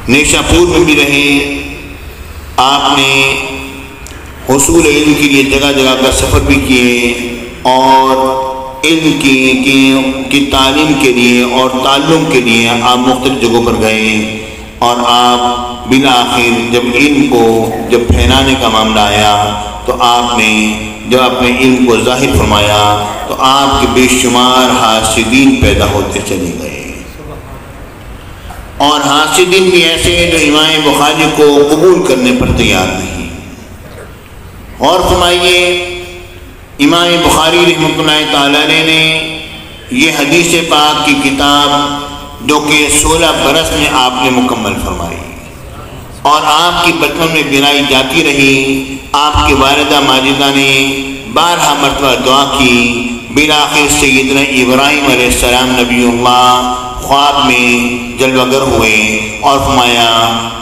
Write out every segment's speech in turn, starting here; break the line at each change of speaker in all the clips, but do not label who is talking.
نیشاپور میں بھی رہے، آپ نے حصول علم کے لیے جگہ جگہ کا سفر بھی کیے، اور علم کی تعلیم کے لیے اور تعلم کے لیے آپ مختلف جگہوں پر گئے، اور آپ بالآخر جب علم کو پھیلانے کا معاملہ آیا تو آپ نے جب اپنے علم کو ظاہر فرمایا تو آپ کے بے شمار حاسدین پیدا ہوتے چلے گئے، اور حاسدین بھی ایسے جو امام بخاری کو قبول کرنے پر تیار نہیں۔ اور فرمائیے، امام بخاری رحمۃ اللہ تعالیٰ نے یہ حدیث پاک کی کتاب جو کہ 16 برس میں آپ نے مکمل فرمائی، اور آپ کی بچپن میں بنائی جاتی رہی۔ آپ کی والدہ ماجدہ نے 12 مرتبہ دعا کی، بالآخر سیدنا ابراہیم علیہ السلام نبی اللہ خواب میں جلوہ گر ہوئے اور فرمایا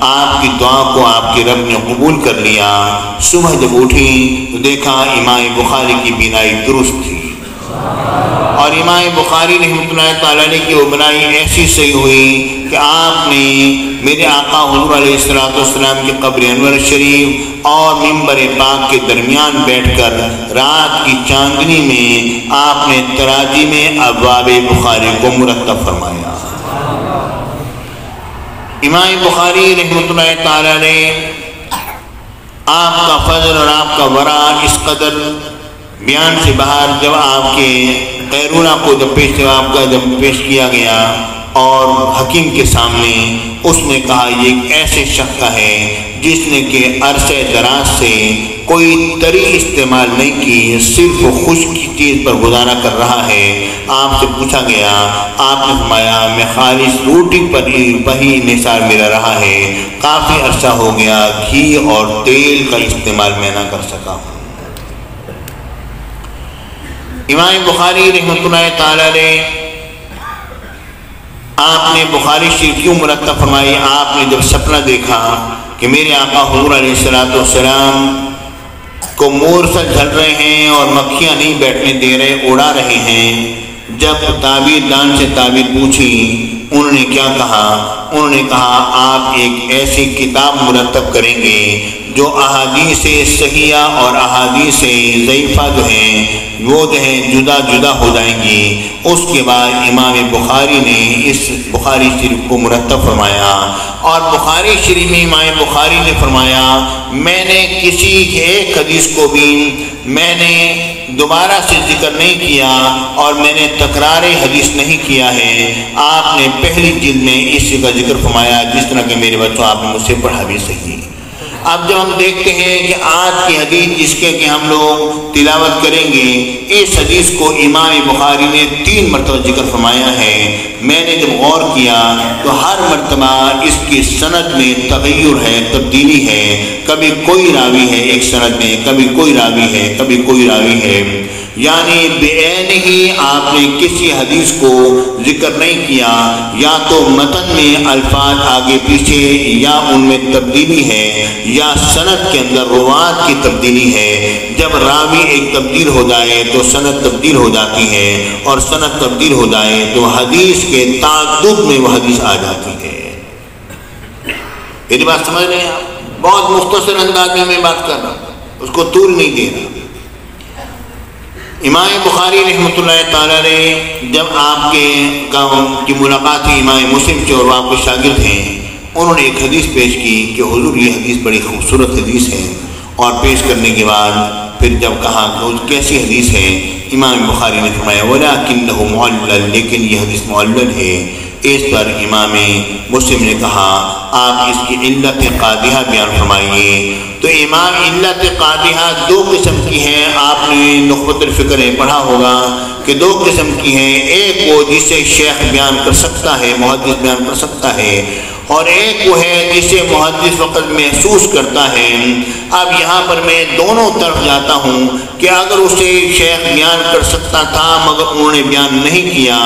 آپ کی دعا کو آپ کے رب نے قبول کر لیا۔ صبح جب اٹھی تو دیکھا امام بخاری کی بینائی درست تھی، اور امام بخاری رحمۃ اللہ تعالیٰ نے کی وہ بنائی ایسی صحیح ہوئی کہ آپ نے میرے آقا حضور علیہ السلام کی قبر انور شریف اور منبر پاک کے درمیان بیٹھ کر رات کی چاندنی میں آپ نے تراجم ابواب بخاری کو مرتب فرمایا۔ امام بخاری رحمۃ اللہ تعالیٰ نے آپ کا فضل اور آپ کا ورع اس قدر بیان سے باہر، جب آپ کے قیرونہ کو جب پیش کیا گیا اور حکیم کے سامنے، اس نے کہا یہ ایک ایسے شخص کا ہے جس نے کہ عرصہ دراز سے کوئی تری استعمال نہیں کی، صرف خشک کی چیز پر گزارا کر رہا ہے۔ آپ سے پوچھا گیا، آپ نے فرمایا میں خالص روٹی پر ہی نثار میرا رہا ہے، کافی عرصہ ہو گیا گھی اور تیل کا استعمال میں نہ کر سکا ہوں۔ امام بخاری رحمۃ اللہ تعالیٰ نے آپ نے بخاری شریف کیوں مرتب فرمائی؟ آپ نے جب سپنا دیکھا کہ میرے آقا حضور علیہ السلام کو مور سے جھل رہے ہیں اور مکھیاں نہیں بیٹھنے دے رہے، اڑا رہے ہیں، جب تعبیر دان سے تعبیر پوچھی، انہوں نے کیا کہا؟ انہوں نے کہا آپ ایک ایسی کتاب مرتب کریں گے جو احادیث صحیحہ اور احادیث ضعیفہ جو ہیں وہ جدا جدا ہو جائیں گی۔ اس کے بعد امام بخاری نے اس بخاری شریف کو مرتب فرمایا، اور بخاری شریف میں امام بخاری نے فرمایا میں نے کسی ایک حدیث کو بھی میں نے دوبارہ سے ذکر نہیں کیا اور میں نے تکرار حدیث نہیں کیا ہے۔ آپ نے پہلی جلد میں اس کا ذکر فرمایا، جس طرح کہ میرے بچوں آپ نے مجھ سے پڑھا بھی صحیح۔ اب جب ہم دیکھتے ہیں کہ آج کی حدیث جس کے کہ ہم لوگ تلاوت کریں گے، اس حدیث کو امام بخاری نے 3 مرتبہ ذکر فرمایا ہے۔ میں نے جب غور کیا تو ہر مرتبہ اس کی سند میں تغیر ہے، تبدیلی ہے، کبھی کوئی راوی ہے ایک سند میں، کبھی کوئی راوی ہے، کبھی کوئی راوی ہے، یعنی بعین ہی آپ نے کسی حدیث کو ذکر نہیں کیا، یا تو متن میں الفاظ آگے پیچھے یا ان میں تبدیلی ہے، یا سند کے اندر روات کی تبدیلی ہے۔ جب راوی ایک تبدیل ہو جائے تو سند تبدیل ہو جاتی ہے، اور سند تبدیل ہو جائے تو حدیث کے تعدد میں وہ حدیث آ جاتی ہے۔ میری بات سمجھ رہے ہیں آپ؟ بہت مختصر انداز میں بات کر رہا ہوں، اس کو طول نہیں دے رہا۔ امام بخاری رحمۃ اللہ تعالیٰ نے جب آپ کی ملاقات ہوئی امام مسلم سے اور وہ آپ کے شاگرد ہیں، انہوں نے ایک حدیث پیش کی کہ حضور یہ حدیث بڑی خوبصورت حدیث ہے، اور پیش کرنے کے بعد پھر جب کہا کہ کیسی حدیث ہے، امام بخاری نے فرمایا وَلَكِنَّهُ مُعَلَّلٌ، لیکن یہ حدیث معلل ہے۔ اس پر امام مسلم نے کہا آپ اس کی علت قادحہ بیان فرمائیے۔ تو امام علت قادحہ 2 قسم کی ہیں، آپ نے نخبۃ الفکر میں پڑھا ہوگا کہ 2 قسم کی ہیں، ایک وہ جسے شیخ بیان کر سکتا ہے، محدث بیان کر سکتا ہے، اور ایک وہ ہے جسے محدث فقط محسوس کرتا ہے۔ اب یہاں پر میں دونوں طرف جاتا ہوں کہ اگر اسے شیخ بیان کر سکتا تھا مگر انہوں نے بیان نہیں کیا،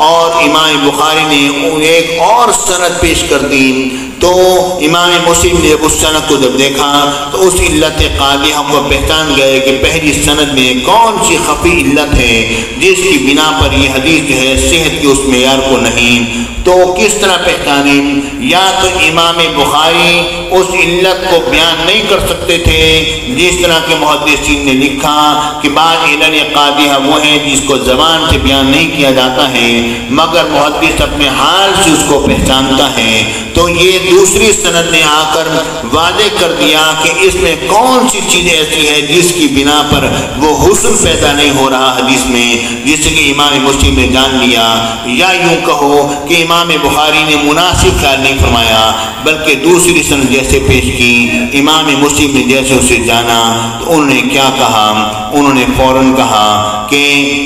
اور امام بخاری نے ایک اور سند پیش کر دی، تو امام مسلم نے اس سند کو جب دیکھا تو اس علت قادحہ کو پہچان گئے کہ پہلی سند میں کون سی خفی علت ہے جس کی بنا پر یہ حدیث جو ہے صحت کے اس معیار کو نہیں، تو کس طرح پہچانیں؟ یا تو امام بخاری اس علت کو بیان نہیں کر سکتے تھے، جس طرح کے محدثین نے لکھا کہ بعض علل قادحہ وہ ہیں جس کو زبان سے بیان نہیں کیا جاتا ہے مگر محدث اپنے حال سے اس کو پہچانتا ہے، تو یہ دوسری سند نے آ کر واضح کر دیا کہ اس میں کون سی چیز ایسی ہے جس کی بنا پر وہ حسن پیدا نہیں ہو رہا حدیث میں، جس کہ امام مسلم نے جان لیا، یا یوں کہو کہ امام بخاری نے مناسب خیال نہیں فرمایا بلکہ دوسری سند جیسے پیش کی، امام مسلم نے جیسے اسے جانا تو انہوں نے کیا کہا؟ انہوں نے فوراً کہا کہ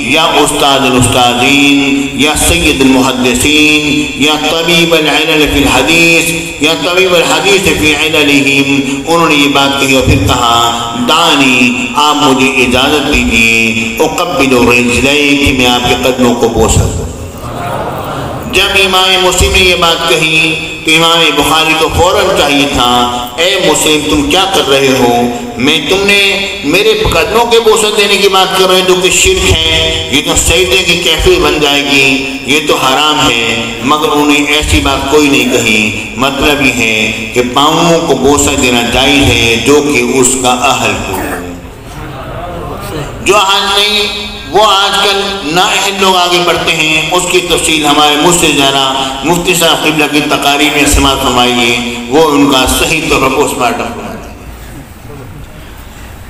یا استاد الاستاذین یا سید المحدثین یا طبیب العلل فی الحدیث یا طبیب الحدیث فی عللہم، انہوں نے یہ بات کہی اور پھر کہا دانی، آپ مجھے اجازت دیجیے اقبل رجلئی کہ میں آپ کے قدموں کو بوسا دوں۔ جب امام مسلم نے یہ بات کہی تو امام بخاری کو فوراً چاہیے تھا اے مسلم تم کیا کر رہے ہو؟ تم نے میرے قدموں کے بوسہ دینے کی بات کر رہے ہیں جو کہ شرک ہے، یہ تو سجدے کی کیفیت بن جائے گی، یہ تو حرام ہے، مگر انہوں نے ایسی بات کوئی نہیں کہی۔ مطلب یہ ہے کہ پاؤں کو بوسہ دینا جائز ہے جو کہ اس کا اہل ہو، جو اہل نہیں وہ آج کل نااہل لوگ آگے بڑھتے ہیں، اس کی تفصیل ہمارے مجھ سے زیادہ مفتی صاحب قبلہ کی تقاریر میں سماعت فرمائیے، وہ ان کا صحیح طور پر پوسٹ مارٹم فرماتے ہیں۔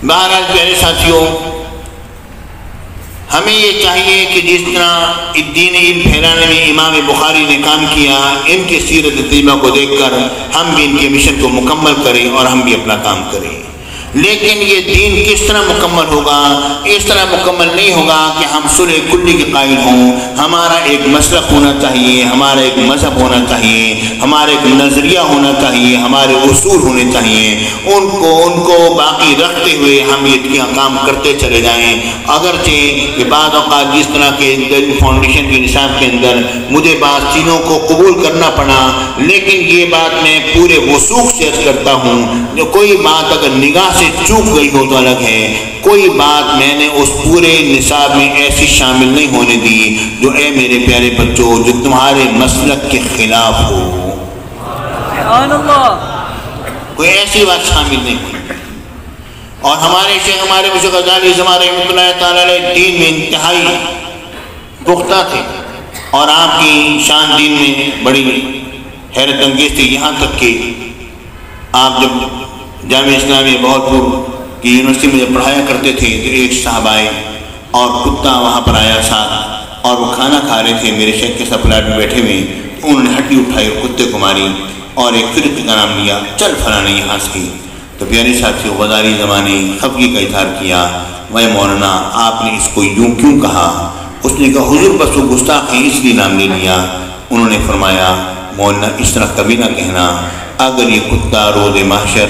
بہرحال پیارے ساتھیوں، ہمیں یہ چاہیے کہ جس طرح دین علم پھیلانے میں امام بخاری نے کام کیا، ان کی سیرت طیبہ کو دیکھ کر ہم بھی ان کے مشن کو مکمل کریں اور ہم بھی اپنا کام کریں۔ لیکن یہ دین کس طرح مکمل ہوگا؟ اس طرح مکمل نہیں ہوگا کہ ہم صلح کلی کے قائل ہوں، ہمارا ایک مسلک ہونا چاہیے، ہمارا ایک مذہب ہونا چاہیے، ہمارا ایک نظریہ ہونا چاہیے، ہمارے اصول ہونے چاہیے، ان کو باقی رکھتے ہوئے ہم یہ کام کرتے چلے جائیں۔ اگرچہ کہ بعض اوقات جس طرح کے فاؤنڈیشن کے نصاب کے اندر مجھے بعض چیزوں کو قبول کرنا پڑا، لیکن یہ بات میں پورے وثوق سے عرض کرتا ہوں، جو کوئی بات اگر نگاہ سے چوک گئی ہو تو الگ ہے، کوئی بات میں نے اس پورے نصاب میں ایسی شامل نہیں ہونے دی جو اے میرے پیارے بچوں جو تمہارے مسلک کے خلاف ہو، کوئی ایسی بات شامل نہیں ہوئی۔ اور ہمارے شیخ ہمارے مشیخ غزالی زمان رحمۃ اللہ تعالیٰ علیہ دین میں انتہائی پختہ تھے اور آپ کی شان دین میں بڑی حیرت انگیز تھی، یہاں تک کہ آپ جب جامعہ اسلامیہ بہتپور کی یونیورسٹی میں جب پڑھایا کرتے تھے تو ایک صاحب آئے اور کتا وہاں پر آیا ساتھ، اور وہ کھانا کھا رہے تھے، میرے شیخ کے ساتھ پلاٹ میں بیٹھے ہوئے، انہوں نے ہڈی اٹھائی اور کتے کو ماری اور ایک فرقے کا نام لیا، چل فلاں یہاں سے۔ تو پیارے ساتھیوں غزالی زمانے خفگی کا اظہار کیا، میں مولانا آپ نے اس کو یوں کیوں کہا؟ اس نے کہا حضور بس وہ گستاخ ہیں اس لیے نام لے لیا۔ انہوں نے فرمایا مولانا اس طرح کبھی نہ کہنا، اگر یہ کتا روز محشر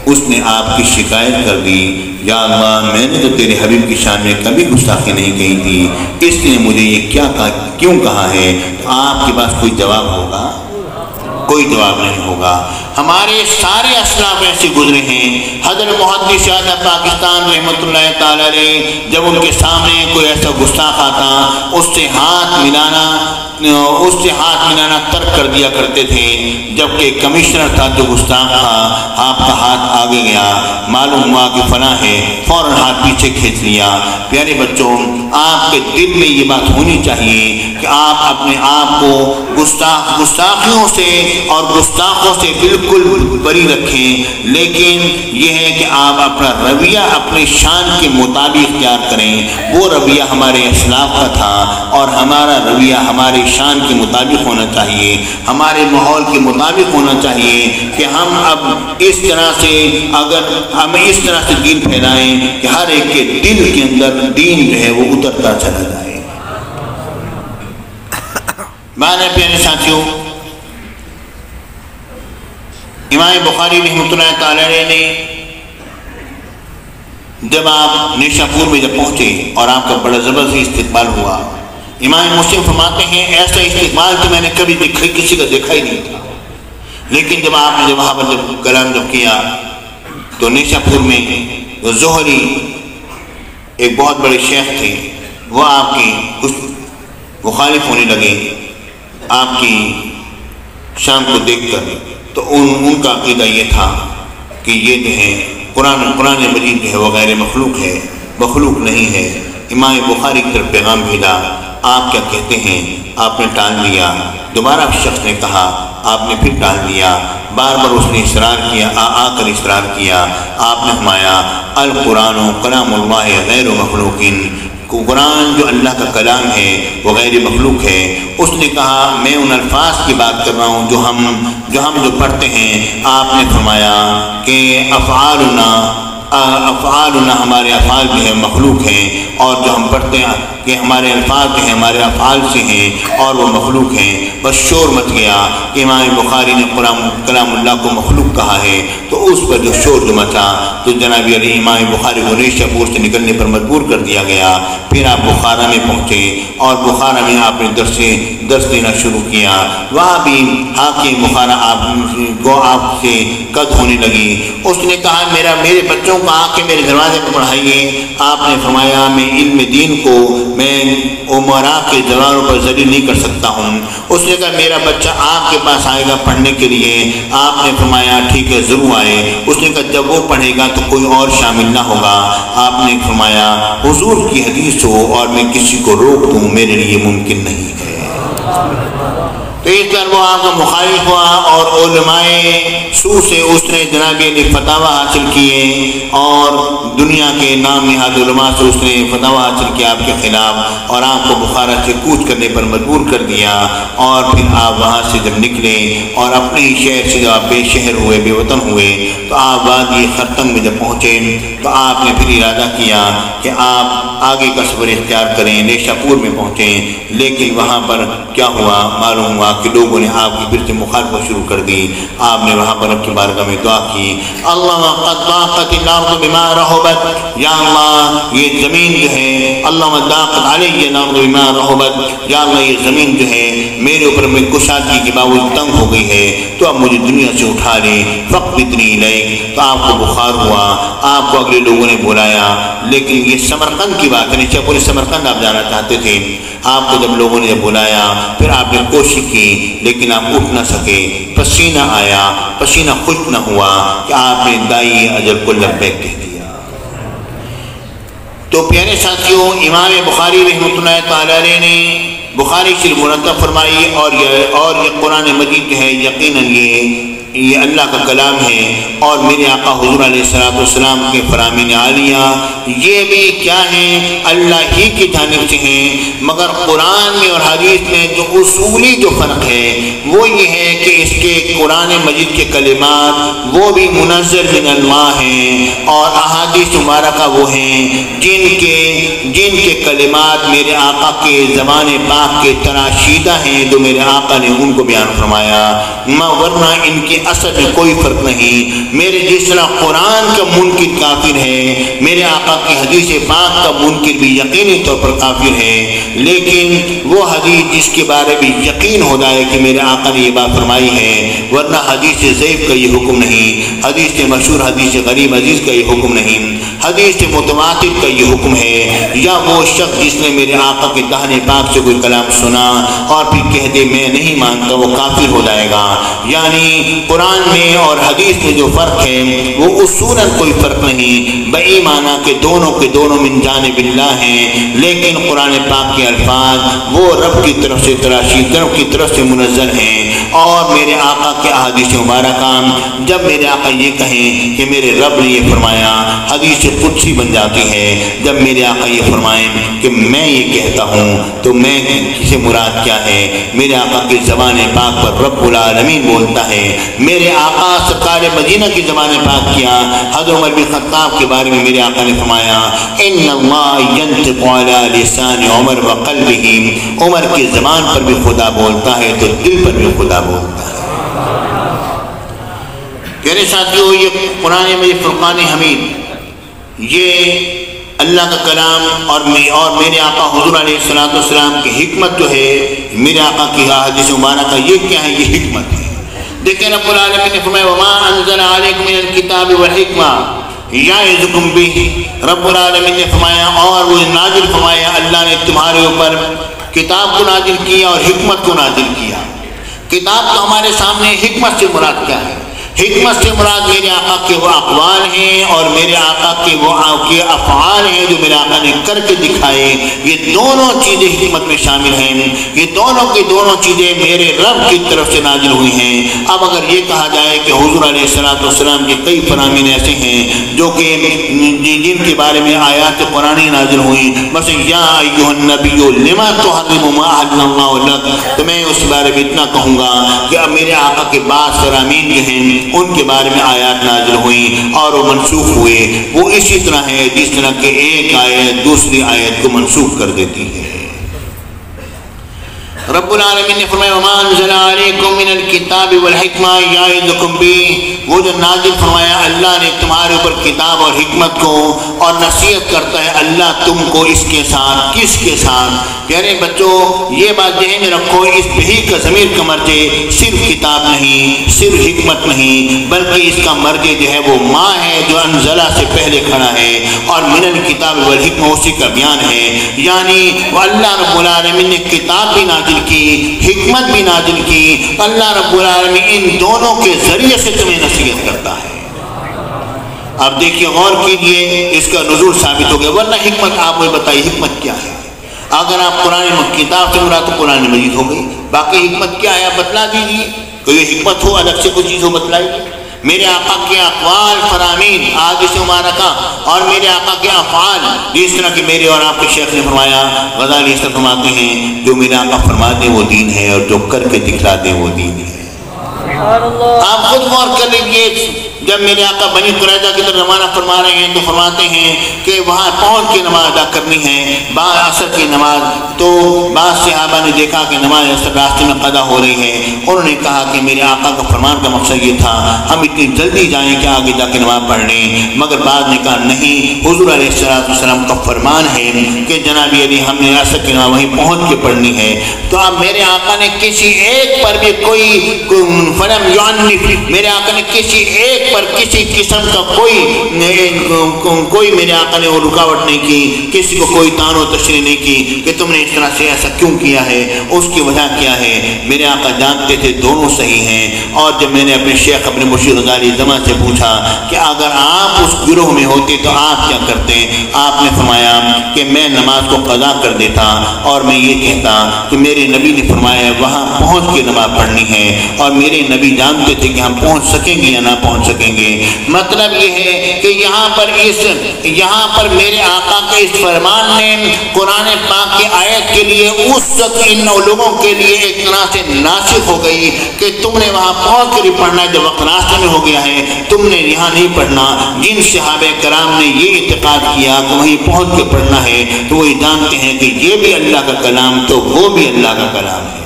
اس نے آپ کی شکایت کر دی، یا اللہ میں نے تو تیرے حبیب کی شان میں کبھی گستاخی نہیں کہی تھی، اس نے مجھے یہ کیوں کہا ہے، تو آپ کے پاس کوئی جواب ہوگا؟ کوئی جواب نہیں ہوگا۔ ہمارے سارے اسلاف ایسے گزرے ہیں۔ حضرت محدث شہداء پاکستان رحمۃ اللہ تعالی علیہ جب ان کے سامنے کوئی ایسا گستاخ آتا اس سے ہاتھ ملانا ترک کر دیا کرتے تھے، جبکہ کمشنر تھا جو گستاخ تھا، آپ کا ہاتھ آگے گیا، معلوم ہوا کہ فلاں ہے، فوراً ہاتھ پیچھے کھینچ لیا۔ پیارے بچوں، آپ کے دل میں یہ بات ہونی چاہیے کہ آپ اپنے آپ کو گستاخیوں سے اور گستاخوں سے بالکل بری رکھیں، لیکن یہ ہے کہ آپ اپنا رویہ اپنے شان کے مطابق اختیار کریں۔ وہ رویہ ہمارے اسلاف کا تھا اور ہمارا رویہ ہمارے شان کے مطابق ہونا چاہیے، ہمارے ماحول کے مطابق ہونا چاہیے کہ ہم اب اس طرح سے دین پھیلائیں کہ ہر ایک کے دل کے اندر دین جو ہے وہ اترتا چلا جائے۔ مانے پیارے ساتھیوں، امام بخاری رحمۃ اللہ تعالی علیہ نے جب آپ نیشاپور میں جب پہنچے اور آپ کا بڑا زبردست استقبال ہوا، امام مسلم فرماتے ہیں ایسا استقبال تو میں نے کبھی کسی کا دیکھا ہی نہیں تھا۔ لیکن جب آپ نے وہاں پر جب کلام جب کیا تو نیشا پور میں زہری ایک بہت بڑے شیخ تھے، وہ آپ کی کچھ مخالف ہونے لگے آپ کی شان کو دیکھ کر، تو ان کا عقیدہ یہ تھا کہ یہ جو ہے قرآن مجید جو ہے وہ غیر مخلوق ہے، مخلوق نہیں ہے۔ امام بخاری کی طرف پیغام بھیجا، آپ کیا کہتے ہیں؟ آپ نے ٹال دیا۔ دوبارہ شخص نے کہا، آپ نے پھر ٹال دیا۔ بار بار اس نے اصرار کیا، آ کر اصرار کیا۔ آپ نے فرمایا القرآن کلام اللہ غیر مخلوق، قرآن جو اللہ کا کلام ہے وہ غیر مخلوق ہے۔ اس نے کہا میں ان الفاظ کی بات کر رہا ہوں جو ہم پڑھتے ہیں۔ آپ نے فرمایا کہ افعالنا ہمارے افعال جو ہے مخلوق ہیں، اور جو ہم پڑھتے ہیں کہ ہمارے الفاظ جو ہیں ہمارے افعال سے ہیں اور وہ مخلوق ہیں۔ بس شور مچ گیا کہ امام بخاری نے کلام اللہ کو مخلوق کہا ہے، تو اس پر جو شور جو مچا تو جناب علی امام بخاری کو نیشا پور سے نکلنے پر مجبور کر دیا گیا۔ پھر آپ بخارا میں پہنچے اور بخارا میں آپ نے درس دینا شروع کیا۔ وہاں بھی حاکم بخارا آپ سے قد ہونے لگی۔ اس نے کہا میرے بچوں کو آ کے میرے دروازے پر پڑھائیے۔ آپ نے فرمایا میں علم دین کو میں عمراء کے دروازوں پر ذلیل نہیں کر سکتا ہوں۔ اس نے کہا میرا بچہ آپ کے پاس آئے گا پڑھنے کے لیے۔ آپ نے فرمایا ٹھیک ہے ضرور آئے۔ اس نے کہا جب وہ پڑھے گا تو کوئی اور شامل نہ ہوگا۔ آپ نے فرمایا حضور کی حدیث ہو اور میں کسی کو روک دوں میرے لیے ممکن نہیں ہے۔ تو اس طرح وہ آپ کا مخالف ہوا، اور علماء سو سے اس نے جناب علی فتاوی حاصل کیے، اور دنیا کے نام نہاد علماء سے اس نے فتاوی حاصل کیا آپ کے خلاف، اور آپ کو بخارا سے کوچ کرنے پر مجبور کر دیا۔ اور پھر آپ وہاں سے جب نکلے اور اپنے ہی شہر سے جب آپ بے شہر ہوئے، بے وطن ہوئے، تو آپ وادی خرطنگ میں جب پہنچے تو آپ نے پھر ارادہ کیا کہ آپ آگے کا سفر اختیار کریں، نیشا پور میں پہنچیں۔ لیکن وہاں پر کیا ہوا؟ معلوم ہوا کہ لوگوں نے آپ کی پھر سے مخالفت شروع کر دی۔ آپ نے وہاں پر رب کی بارگاہ میں دعا کی، اللہ قد ضاقت الارض بما رحبت، یا اللہ یہ زمین جو ہے، اللہ ضاقت علی الارض بما رحبت، یا اللہ یہ زمین جو ہے میرے اوپر میں کشادگی کے باوجود تنگ ہو گئی ہے، تو اب مجھے دنیا سے اٹھا لے، فاقبضنی الیک۔ تو آپ کو بخار ہوا، آپ کو اگلے لوگوں نے بلایا، لیکن یہ سمرقند کی بات ہے، نیچے پورے سمرقند آپ جانا چاہتے تھے۔ آپ کو جب لوگوں نے جب بلایا پھر آپ نے کوشش کی لیکن آپ اٹھ نہ سکے، پسینہ آیا، پسینہ خشک نہ ہوا کہ آپ نے دائی اجل کو لبیک کہہ دیا۔ تو پیارے ساتھیوں، امام بخاری رحمۃ اللہ تعالی علیہ نے بخاری شریف مرتب فرمائی، اور یہ قرآن مجید جو ہے یقیناً یہ اللہ کا کلام ہے، اور میرے آقا حضور علیہ السلام کے فرامین عالیہ یہ بھی کیا ہیں؟ اللہ ہی کی جانب سے ہیں۔ مگر قرآن میں اور حدیث میں جو اصولی جو فرق ہے وہ یہ ہے کہ اس کے قرآن مجید کے کلمات وہ بھی منزل من اللہ ہیں، اور احادیث مبارکہ وہ ہیں جن کے کلمات میرے آقا کے زبان پاک کے تراشیدہ ہیں، جو میرے آقا نے ان کو بیان فرمایا، ورنہ ان کے اصل میں کوئی فرق نہیں۔ میرے جس طرح قرآن کا منکر کافر ہے، میرے آقا کی حدیث پاک کا منکر بھی یقینی طور پر کافر ہے، لیکن وہ حدیث جس کے بارے میں یقین ہو جائے کہ میرے آقا نے یہ بات فرمائی ہے، ورنہ حدیث ضعیف کا یہ حکم نہیں، حدیث مشہور، حدیث غریب عزیز کا یہ حکم نہیں، حدیث متواتر کا یہ حکم ہے۔ یا وہ شخص جس نے میرے آقا کے دہن پاک سے کوئی کلام سنا اور پھر کہہ دے میں نہیں مانتا، وہ کافر ہو جائے گا۔ یعنی قرآن میں اور حدیث میں جو فرق ہے وہ اصولاً کوئی فرق نہیں، بئی معنی کہ دونوں کے دونوں من جانب اللہ ہیں، لیکن قرآن پاک کے الفاظ وہ رب کی طرف سے تراشید، رب کی طرف سے منزل ہیں۔ اور میرے آقا کے احادیث مبارکہ جب میرے آقا یہ کہیں کہ میرے رب نے یہ فرمایا، حدیث قدسی بن جاتی ہے۔ جب میرے آقا یہ فرمائیں کہ میں یہ کہتا ہوں تو میں سے مراد کیا ہے؟ میرے آقا کی زبان پاک پر رب العالمین بولتا ہے۔ میرے آقا سرکار مدینہ کی زبان پاک کیا، حضرت عمر بن خطاب کے بارے میں میرے آقا نے فرمایا ان اللہ ینطق علی لسان عمر وقلبہ، عمر کی زبان پر بھی خدا بولتا ہے تو دل پر بھی خدا بولتا ہے۔ پیارے ساتھیوں، یہ قرآن مجید فرقان حمید یہ اللہ کا کلام اور میرے آقا حضور علیہ السلام کی حکمت جو ہے، میرے آقا کی حدیث مبارکہ یہ کیا ہے؟ یہ حکمت ہے۔ دیکھیں رب العالمین نے فرمایا وما انزل علیکم من الکتاب والحکمہ یعظکم بہ، رب العالمین نے فرمایا اور وہ نازل فرمایا اللہ نے تمہارے اوپر کتاب کو نازل کیا اور حکمت کو نازل کیا۔ کتاب تو ہمارے سامنے، حکمت سے مراد کیا ہے؟ حکمت سے مراد میرے آقا کے وہ اقوال ہیں اور میرے آقا کے وہ افعال ہیں جو میرے آقا نے کر کے دکھائے۔ یہ دونوں چیزیں حکمت میں شامل ہیں، یہ دونوں کی دونوں چیزیں میرے رب کی طرف سے نازل ہوئی ہیں۔ اب اگر یہ کہا جائے کہ حضور علیہ السلام کے کئی فرامین ایسے ہیں جو کہ جن کے بارے میں آیات قرآنی نازل ہوئی، بس یا ایھا النبی لما تحرم ما احل اللہ لک، تو میں اس بارے میں اتنا کہوں گا کہ اب میرے آقا کے بعض فرامین جو ہیں ان کے بارے میں آیات نازل ہوئیں اور وہ منسوخ ہوئے، وہ اسی طرح ہے جس طرح کہ ایک آیت دوسری آیت کو منسوخ کر دیتی ہے۔ رب العالمین نے فرمایا وما انزل علیکم من الکتاب والحکمہ یعظکم بہ، وہ جو نازل فرمایا اللہ نے تمہارے اوپر کتاب اور حکمت کو، اور نصیحت کرتا ہے اللہ تم کو اس کے ساتھ، کس کے ساتھ؟ پیارے بچوں یہ بات ذہن میں رکھو، اس بہی کا ضمیر کا مرجع صرف کتاب نہیں، صرف حکمت نہیں، بلکہ اس کا مرجع جو ہے وہ ماں ہے جو انزلہ سے پہلے کھڑا ہے، اور من الکتاب والحکمہ اسی کا بیان ہے۔ یعنی وہ اللہ رب العالمین نے کتاب بھی نازل کی، حکمت بھی نازل کی، اللہ رب العالمین ان دونوں کے ذریعے سے تمہیں نصیحت کرتا ہے۔ اب دیکھیے غور کیجئے، اس کا نزول ثابت ہو گیا، ورنہ حکمت آپ مجھے بتائیے حکمت کیا ہے؟ اگر آپ قرآن کتاب سے مراد تو قرآن مجید ہو گئی، باقی حکمت کیا ہے آپ بتلا دیجیے، کوئی حکمت ہو الگ سے کوئی چیز ہو بتلائیے۔ میرے آقا کے اقوال فرامین حدیث مبارکہ اور میرے آقا کے افعال، جس طرح کہ میرے اور آپ کے شیخ نے فرمایا، غزالی اس طرح فرماتے ہیں جو میرے آقا فرما دیں وہ دین ہے اور جو کر کے دکھلا دیں وہ دین ہے۔ آپ خود غور کر لیجیے، جب میرے آقا بنی قریظہ کی طرف روانہ فرما رہے ہیں تو فرماتے ہیں کہ وہاں پہنچ کے نماز ادا کرنی ہے، بعد عصر کی نماز، تو بعض صحابہ نے دیکھا کہ نماز عصر راستے میں قضا ہو رہی ہے، انہوں نے کہا کہ میرے آقا کا فرمان کا مقصد یہ تھا ہم اتنی جلدی جائیں کہ آگے جا کے نماز پڑھ لیں، مگر بعض نے کہا نہیں، حضور علیہ السلام کا فرمان ہے کہ جناب علی ہم نے عصر کی نماز وہیں پہنچ کے پڑھنی ہے۔ تو اب میرے آقا نے کسی ایک پر بھی میرے آقا نے کسی ایک پر کسی قسم کا کوئی میرے آقا نے وہ رکاوٹ نہیں کی، کسی کو کوئی تان و تشریح نہیں کی کہ تم نے اس طرح سے ایسا کیوں کیا ہے، اس کی وجہ کیا ہے؟ میرے آقا جانتے تھے دونوں صحیح ہیں۔ اور جب میں نے اپنے شیخ اپنے مرشد غزالی زمان سے پوچھا کہ اگر آپ اس گروہ میں ہوتے تو آپ کیا کرتے، آپ نے فرمایا کہ میں نماز کو قضا کر دیتا اور میں یہ کہتا کہ میرے نبی نے فرمایا وہاں پہنچ کے نماز پڑھنی ہے، اور میرے نبی جانتے تھے کہ ہم پہنچ سکیں گے یا نہ پہنچ سکیں گے۔ مطلب یہ ہے کہ یہاں پر میرے آقا کے اس فرمان نے قرآن پاک کی آیت کے لیے اس وقت ان لوگوں کے لیے ایک طرح سے ناسخ ہو گئی کہ تم نے وہاں پہنچ کر ہی پڑھنا ہے، جب وقت راستے میں ہو گیا ہے تم نے یہاں نہیں پڑھنا۔ جن صحابہ کرام نے یہ اعتقاد کیا کہ وہیں پہنچ کے پڑھنا ہے تو وہ جانتے ہیں کہ یہ بھی اللہ کا کلام تو وہ بھی اللہ کا کلام ہے۔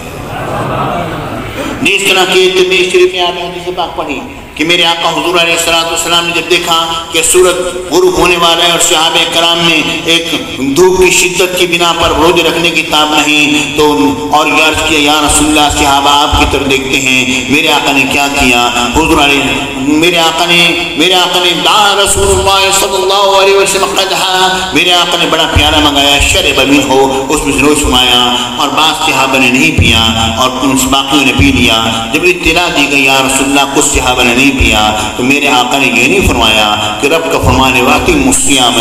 جس طرح کی ترمذی شریف میں آپ نے حدیث پاک پڑھی کہ میرے آقا حضور علیہ السلام نے جب دیکھا کہ سورج غروب ہونے والا ہے اور صحابہ کرام میں ایک دھوپ کی شدت کی بنا پر روزے رکھنے کی تاب نہیں، تو اور عرض کیا یا رسول اللہ، صحابہ آپ کی طرف دیکھتے ہیں میرے آقا نے کیا کیا۔ حضور علیہ میرے آقا نے دعا رسول اللہ صلی اللہ علیہ وسلم قدحا، میرے آقا نے بڑا پیارا منگایا، شرب منہ، اس میں ضرور سمایا، اور بعض صحابہ نے نہیں پیا اور باقیوں نے پی لیا۔ جب اطلاع دی گئی یا رسول اللہ کچھ صحابہ نے نہیں پیا، تو میرے آقا نے یہ نہیں فرمایا کہ رب کا فرمان واقعی مستیام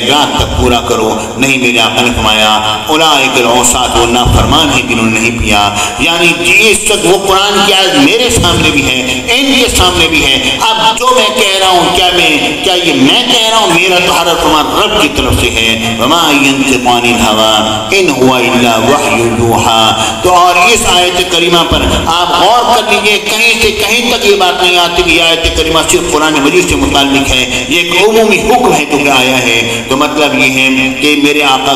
رات تک پورا کرو، نہیں، میرے آقا نے فرمایا اولئک العصاۃ، وہ نافرمان ہیں جنہوں نے نہیں پیا۔ یعنی اس وقت وہ قرآن کی آیت میرے سامنے بھی ہے، ان کے سامنے بھی ہے۔ اب جو میں کہہ رہا ہوں کیا یہ میں کہہ رہا ہوں؟ میرا تو ہر فرمان رب کی طرف سے ہے، وما ينطق عن الهوى ان هو الا وحی یوحى۔ تو اور اس آیت کریمہ پر آپ غور کر لیجئے، کہیں سے کہیں تک یہ بات نہیں آتی بتاتے کہ یہ آیت کریمہ صرف قرآن مجید سے متعلق ہے، یہ ایک عمومی حکم ہے تو کیا آیا ہے؟ تو مطلب یہ ہے کہ میرے آقا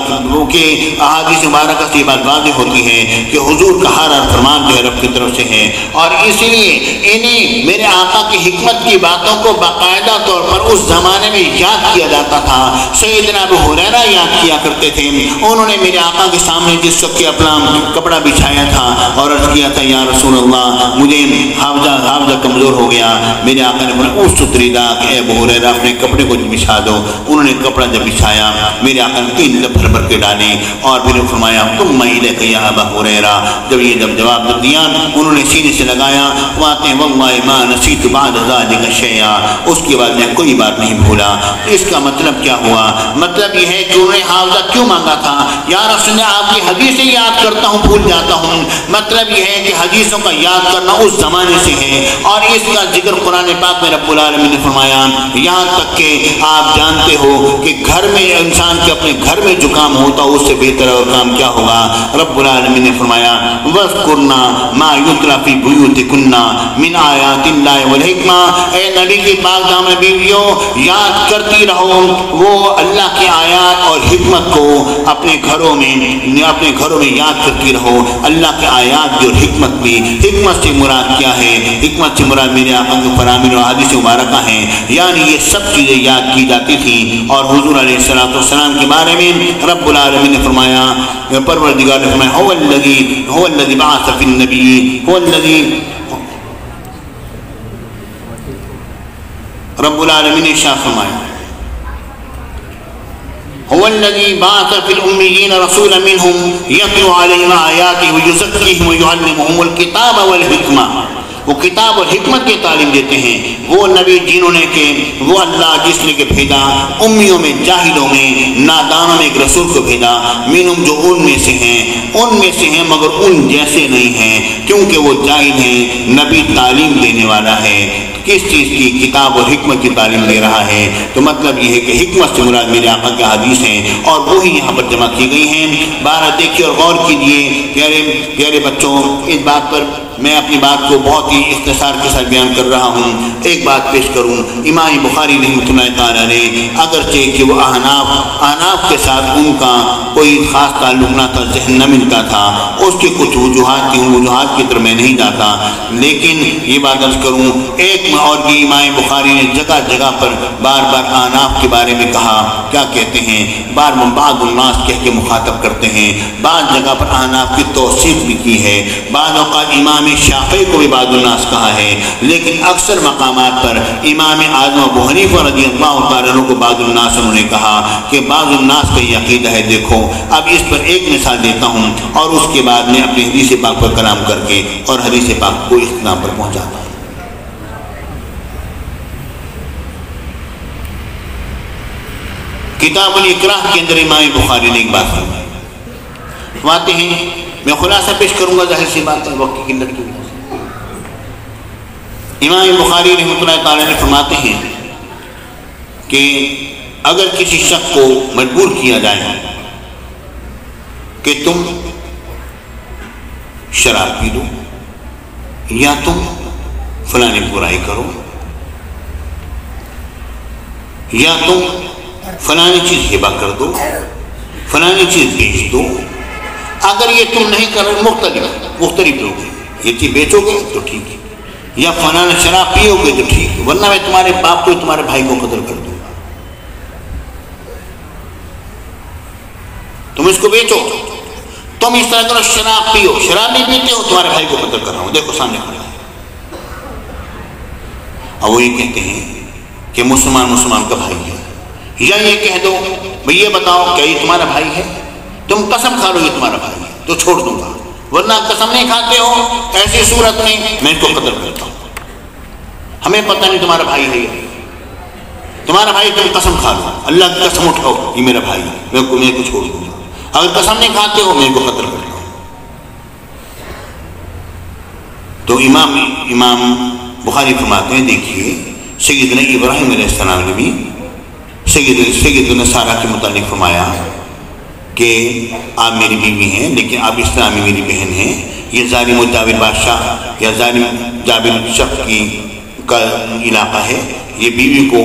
کے احادیث مبارکہ سے یہ بات واضح ہوتی ہے کہ حضور کا ہر فرمان جو ہے رب کی طرف سے ہے، اور اسی لیے انہیں میرے آقا کی حکمت کی باتوں کو باقاعدہ طور پر اس زمانے میں یاد کیا جاتا تھا۔ سیدنا ابو ہریرہ یاد کیا کرتے تھے، انہوں نے میرے آقا کے سامنے جس وقت اپنا کپڑا بچھایا تھا اور عرض کیا تھا یا رسول اللہ مجھے حافظہ کمزور ہو گیا، میرے آقا نے بولا اس ستریدہ کہ اے ابو ہریرہ اپنے کپڑے کو بچھا دو۔ انہوں نے کپڑا جب بچھایا میرے آقا نے 3 لب بھر بھر کے ڈالے اور پھر فرمایا تم الیک یا ابا ہریرہ۔ جب یہ جواب دیا انہوں نے سینے سے لگایا واتے واللہ ما نسیت بعد ذلک شیئا، اس کے بعد میں کوئی بات نہیں بھولا۔ اس کا مطلب کیا ہوا؟ مطلب یہ ہے کہ انہوں نے حافظہ کیوں مانگا تھا؟ یا رسول اللہ آپ کی حدیثیں یاد کرتا ہوں بھول جاتا ہوں۔ مطلب یہ ہے کہ حدیثوں کا یاد کرنا اس زمانے سے ہے، اور اس کا ذکر قرآن پاک میں رب العالمین نے فرمایا، یہاں تک کہ آپ جانتے ہو کہ گھر میں انسان کے اپنے گھر میں جو کام ہوتا ہے اس سے بہتر اور کام کیا ہوگا؟ رب العالمین نے فرمایا وَاذْكُرْنَا مَا يُتْلَى فِي بُيُوتِكُنَّ مِنْ آیَاتِ اللَّهِ وَالْحِکْمَةِ۔ اے نبی کی پاک دامن بیویوں یاد کرتی رہو وہ اللہ کی آیات اور حکمت کو اپنے گھروں میں یاد کرتی رہو۔ اللہ کے آیات بھی اور حکمت بھی۔ حکمت سے مراد کیا ہے؟ حکمت سے مراد میرے آقا کے فرامین اور احادیث مبارکہ ہیں، یعنی یہ سب چیزیں یاد کی جاتی تھیں۔ اور حضور علیہ السلام کے بارے میں رب العالمین نے فرمایا، پروردگار نے فرمایا هو الذی بعث فی النبی رب العالمین نے ارشاد فرمایا هو الذي بعث في الأميين رسولا منهم يتلو عليهم آياته ويزكيهم ويعلمهم الكتاب والحكمة۔ وہ کتاب اور حکمت کی تعلیم دیتے ہیں، وہ نبی جنہوں نے کہ وہ اللہ جس نے کہ بھیجا امیوں میں جاہلوں میں نادانوں میں ایک رسول کو بھیجا، منہم جو ان میں سے ہیں مگر ان جیسے نہیں ہیں، کیونکہ وہ جاہل ہیں۔ نبی تعلیم دینے والا ہے، کس چیز کی؟ کتاب اور حکمت کی تعلیم دے رہا ہے۔ تو مطلب یہ ہے کہ حکمت سے مراد میرے آقا کے حدیث ہیں اور وہی یہاں پر جمع کی گئی ہیں۔ بارہ دیکھیے اور غور کیجیے پیارے بچوں، اس بات پر میں اپنی بات کو بہت ہی اختصار کے ساتھ بیان کر رہا ہوں۔ ایک بات پیش کروں، امام بخاری رحمۃ اللہ تعالیٰ علیہ اگرچہ کہ وہ احناف کے ساتھ ان کا کوئی خاص تعلق نہ تھا، ذہن نہ ملتا تھا، اس کی کچھ وجوہات کی طرف میں نہیں جاتا، لیکن یہ بات عرض کروں ایک اور بھی امام بخاری نے جگہ جگہ پر بار بار احناف کے بارے میں کہا، کیا کہتے ہیں؟ بعض الناس کہہ کے مخاطب کرتے ہیں، بعض جگہ پر احناف کی توصیف بھی کی ہے، بعض اوقات امام شافعی کو بھی بعض الناس کہا ہے، لیکن اکثر مقامات پر امام اعظم ابو حنیفہ رضی اللہ تعالیٰ عنہ کو بعض الناس انہوں نے کہا کہ بعض الناس کا یہ عقیدہ ہے۔ دیکھو اب اس پر ایک مثال دیتا ہوں اور اس کے بعد میں اپنی حدیث پاک پر کلام کر کے اور حدیث پاک کو اختتام پر پہنچاتا ہوں۔ کتاب الاکراہ کے اندر امام بخاری نے ایک بات فرماتے ہیں، میں خلاصہ پیش کروں گا، ظاہر سی بات ہے وقت کی قلت کی وجہ سے۔ امام بخاری رحمۃ اللہ تعالیٰ نے فرماتے ہیں کہ اگر کسی شخص کو مجبور کیا جائے کہ تم شراب پی دو یا تم فلانی برائی کرو یا تم فلانی چیز ہبہ کر دو، فلانی چیز بیچ دو، اگر یہ تم نہیں کر رہے مختلف لوگ یہ چیز بیچو گے تو ٹھیک ہے، یا فلانا شراب پیو گے تو ٹھیک ہے، ورنہ میں تمہارے باپ کو تمہارے بھائی کو قتل کر دوں گا۔ تم اس کو بیچو، تم اس طرح کرو، شراب پیو، شراب نہیں پیتے ہو، تمہارے بھائی کو قتل کر رہا ہوں، دیکھو سامنے کھڑا ہے۔ اور وہ یہ کہتے ہیں کہ مسلمان کا بھائی ہے، یا یہ کہہ دو بھئی یہ بتاؤ کیا یہ تمہارا بھائی ہے؟ تم قسم کھا لو یہ تمہارا بھائی ہے تو چھوڑ دوں گا، ورنہ قسم نہیں کھاتے ہو ایسی صورت میں میں اس کو قتل کرتا ہوں، ہمیں پتہ نہیں تمہارا بھائی ہے، تمہارا بھائی تم قسم کھا لو، اللہ کی قسم اٹھاؤ یہ میرا بھائی ہے، میں کو چھوڑ دوں گا، اگر قسم نہیں کھاتے ہو میں کو قتل کرتا ہوں۔ تو امام بخاری فرماتے ہیں دیکھیے سیدنا ابراہیم علیہ السلام نے بھی سیدنا سارہ کے متعلق فرمایا کہ آپ میری بیوی ہیں لیکن آپ اسلامی میری بہن ہیں، یہ ظالم و جابر بادشاہ یا ظالم جابر شخص کی کا علاقہ ہے، یہ بیوی کو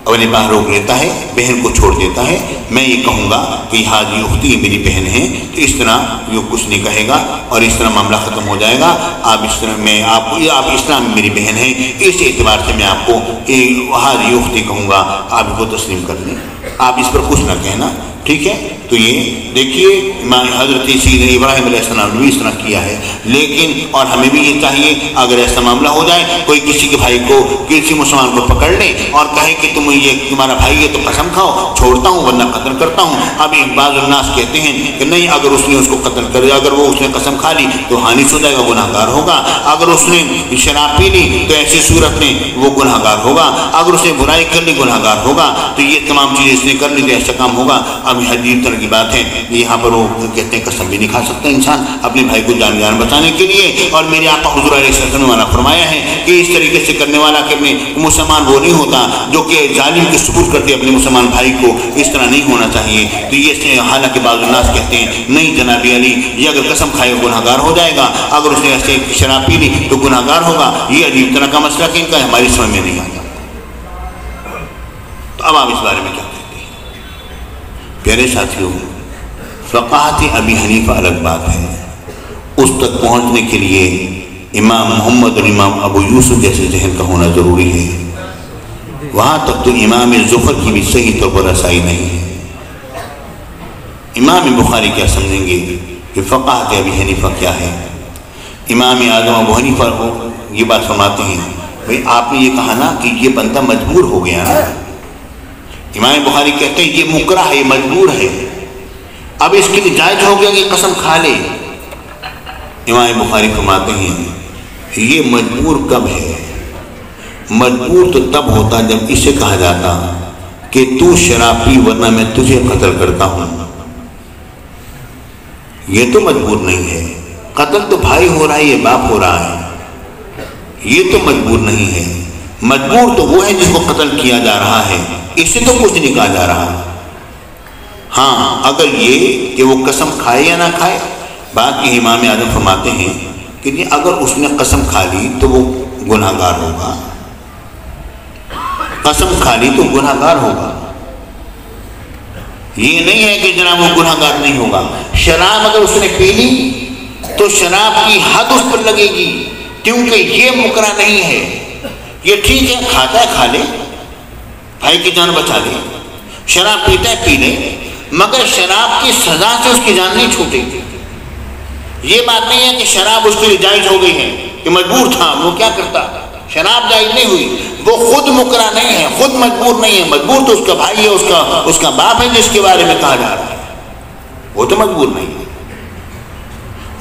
اپنے باہر روک لیتا ہے، بہن کو چھوڑ دیتا ہے، میں یہ کہوں گا کہ حاجی اختی یہ میری بہن ہے، تو اس طرح یہ کچھ نہیں کہے گا اور اس طرح معاملہ ختم ہو جائے گا. آپ اس طرح میں آپ اس طرح میری بہن ہیں، اس اعتبار سے میں آپ کو حاجی اختی کہوں گا، آپ کو تسلیم کر لیں، آپ اس پر کچھ نہ کہنا، ٹھیک ہے. تو یہ دیکھیے حضرت سیدنا ابراہیم علیہ السلام نے بھی اس طرح کیا ہے. لیکن اور ہمیں بھی یہ چاہیے اگر ایسا معاملہ ہو جائے، کوئی کسی کے بھائی کو کسی مسلمان کو پکڑ لے اور کہے کہ تم یہ تمہارا بھائی ہے تو قسم کھاؤ چھوڑتا ہوں ورنہ قتل کرتا ہوں. اب بعض الناس کہتے ہیں کہ نہیں، اگر اس نے اس کو قتل کر دیا، اگر وہ اس نے قسم کھا لی تو حانث ہو جائے گا، گناہ گار ہوگا. اگر اس نے شراب پی لی تو ایسی صورت میں وہ گناہ گار ہوگا. اگر اس نے برائی کر لی گناہ گار ہوگا. تو یہ تمام چیزیں اس نے کر لی تو ایسا کام ہوگا. اب عجیب طرح کی بات ہے، یہاں پر وہ کہتے ہیں قسم بھی نہیں کھا سکتا انسان اپنے بھائی کو جان بچانے کے لیے. اور میرے آقا حضور علیہ السلام نے منع فرمایا ہے کہ اس طریقے سے کرنے والا کہ مسلمان وہ نہیں ہوتا جو کہ ظالم کے سپرد کرتے اپنے مسلمان بھائی کو، اس طرح نہیں ہونا چاہیے. تو یہ حالانکہ بعض الناس کہتے ہیں نہیں جناب علی، یہ اگر قسم کھائے گناہ گار ہو جائے گا، اگر اس نے ایسے شراب پی لی تو گناہ گار ہوگا. یہ عجیب طرح کا مسئلہ کہ ان کا ہماری سمجھ میں نہیں آتا. تو اب آپ اس بارے میں کیا کہتے ہیں؟ پیارے ساتھیوں، فقاہت ابی حنیفہ الگ بات ہے، اس تک پہنچنے کے لیے امام محمد اور امام ابو یوسف جیسے ذہن کا ہونا ضروری ہے. وہاں تک تو امام ظفر کی بھی صحیح طور پر رسائی نہیں ہے. امام بخاری کیا سمجھیں گے کہ فقاہت ابی حنیفہ کیا ہے؟ امام اعظم ابو حنیفہ کو یہ بات فرماتے ہیں، بھئی آپ نے یہ کہا نا کہ یہ بندہ مجبور ہو گیا نا. امام بخاری کہتے ہیں یہ مکرہ ہے، یہ مجبور ہے، اب اس کے لیے جائز ہو گیا کہ قسم کھا لے. امام بخاری فرماتے ہیں یہ مجبور کب ہے؟ مجبور تو تب ہوتا جب اسے کہا جاتا کہ تو شراب پی ورنہ میں تجھے قتل کرتا ہوں. یہ تو مجبور نہیں ہے. قتل تو بھائی ہو رہا ہے، یہ باپ ہو رہا ہے، یہ تو مجبور نہیں ہے. مجبور تو وہ ہے جس کو قتل کیا جا رہا ہے، اس سے تو کچھ نہیں کہا جا رہا. ہاں اگر یہ کہ وہ قسم کھائے یا نہ کھائے، بات یہ امام اعظم فرماتے ہیں کہ اگر اس نے قسم کھا لی تو وہ گناہ گار ہوگا. قسم کھا لی تو گناہ گار ہوگا. یہ نہیں ہے کہ جناب وہ گناہ گار نہیں ہوگا. شراب اگر اس نے پی لی تو شراب کی حد اس پر لگے گی، کیونکہ یہ مکرہ نہیں ہے. یہ ٹھیک ہے کھاتا ہے کھا لے، بھائی کی جان بچا لے، شراب پیتا ہے پی لے، مگر شراب کی سزا سے اس کی جان نہیں چھوٹے گی. یہ بات نہیں ہے کہ شراب اس کے لیے جائز ہو گئی ہے کہ مجبور تھا وہ کیا کرتا، شراب جائز نہیں ہوئی. وہ خود مکرہ نہیں ہے، خود مجبور نہیں ہے. مجبور تو اس کا بھائی ہے، اس کا باپ ہے جس کے بارے میں کہا جا رہا ہے. وہ تو مجبور نہیں ہے،